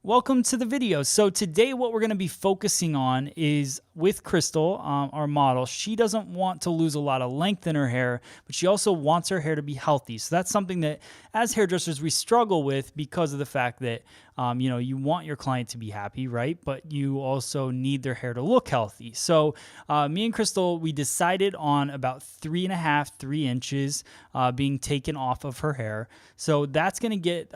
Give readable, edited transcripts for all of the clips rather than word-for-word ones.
Welcome to the video. So today what we're going to be focusing on is with Crystal, our model. She doesn't want to lose a lot of length in her hair, but she also wants her hair to be healthy. So that's something that as hairdressers we struggle with because of the fact that you want your client to be happy, right? But you also need their hair to look healthy. So me and Crystal, we decided on about 3 inches being taken off of her hair. So that's going to get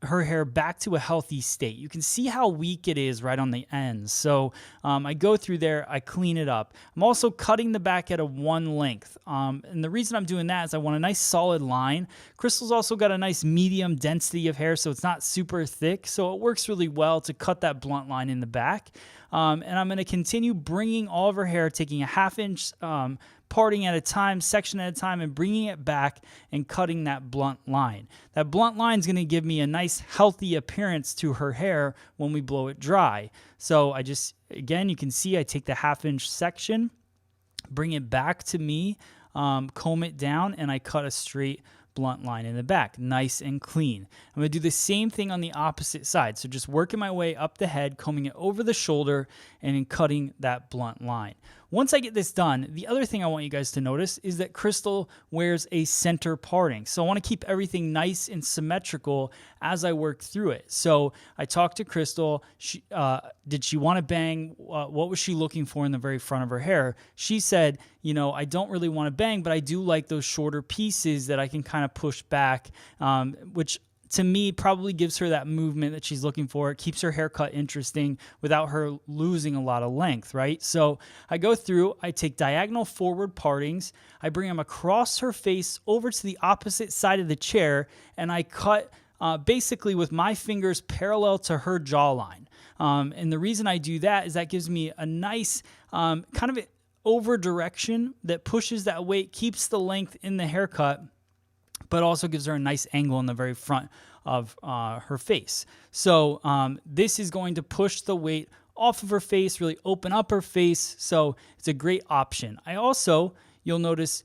her hair back to a healthy state. You can see how weak it is right on the ends. So I go through there, I clean it up. I'm also cutting the back at a 1 length. And the reason I'm doing that is I want a nice solid line. Crystal's also got a nice medium density of hair, so it's not super thick. So it works really well to cut that blunt line in the back. And I'm going to continue bringing all of her hair, taking a 1/2 inch parting at a time, section at a time, and bringing it back and cutting that blunt line. That blunt line is going to give me a nice healthy appearance to her hair when we blow it dry. So again, you can see I take the 1/2 inch section, bring it back to me, comb it down, and I cut a straight blunt line in the back, nice and clean. I'm going to do the same thing on the opposite side. So just working my way up the head, combing it over the shoulder, and then cutting that blunt line. Once I get this done, the other thing I want you guys to notice is that Crystal wears a center parting. So I want to keep everything nice and symmetrical as I work through it. So I talked to Crystal. Did she want to bang? What was she looking for in the very front of her hair? She said, I don't really want to bang, but I do like those shorter pieces that I can kind of push back, which to me probably gives her that movement that she's looking for. It keeps her haircut interesting without her losing a lot of length, right? So I go through, I take diagonal forward partings, I bring them across her face over to the opposite side of the chair, and I cut basically with my fingers parallel to her jawline. And the reason I do that is that gives me a nice kind of over direction that pushes that weight, keeps the length in the haircut, but also gives her a nice angle in the very front of her face. So this is going to push the weight off of her face, really open up her face. So it's a great option. I also, you'll notice,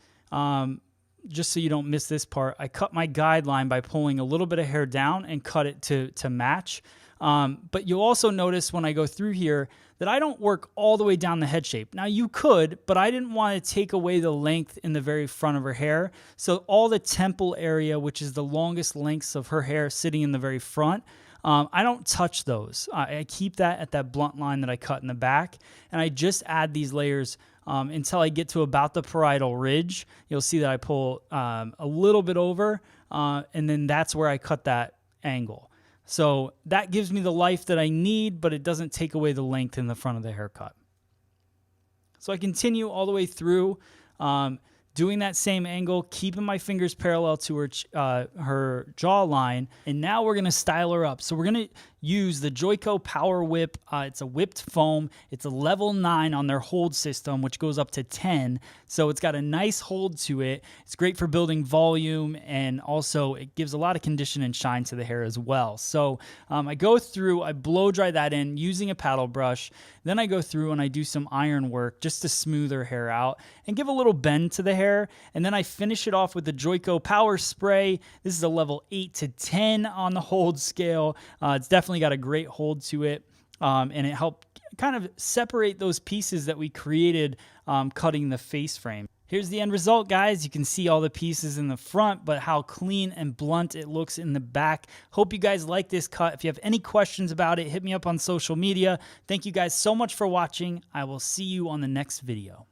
just so you don't miss this part, I cut my guideline by pulling a little bit of hair down and cut it to match. But you'll also notice when I go through here that I don't work all the way down the head shape. Now you could, but I didn't want to take away the length in the very front of her hair. So all the temple area, which is the longest lengths of her hair sitting in the very front, I don't touch those. I keep that at that blunt line that I cut in the back, and I just add these layers until I get to about the parietal ridge. You'll see that I pull a little bit over, and then that's where I cut that angle. So that gives me the life that I need, but it doesn't take away the length in the front of the haircut. So I continue all the way through, doing that same angle, keeping my fingers parallel to her jawline. And now we're going to style her up. So we're going to use the Joico Power Whip. It's a whipped foam. It's a level 9 on their hold system, which goes up to 10. So it's got a nice hold to it. It's great for building volume, and also it gives a lot of condition and shine to the hair as well. So I go through, I blow dry that in using a paddle brush. Then I go through and I do some iron work just to smooth her hair out and give a little bend to the hair. And then I finish it off with the Joico Power Spray. This is a level 8 to 10 on the hold scale. It's definitely got a great hold to it, and it helped kind of separate those pieces that we created cutting the face frame. Here's the end result, guys. You can see all the pieces in the front, but how clean and blunt it looks in the back. Hope you guys like this cut. If you have any questions about it, hit me up on social media. Thank you guys so much for watching. I will see you on the next video.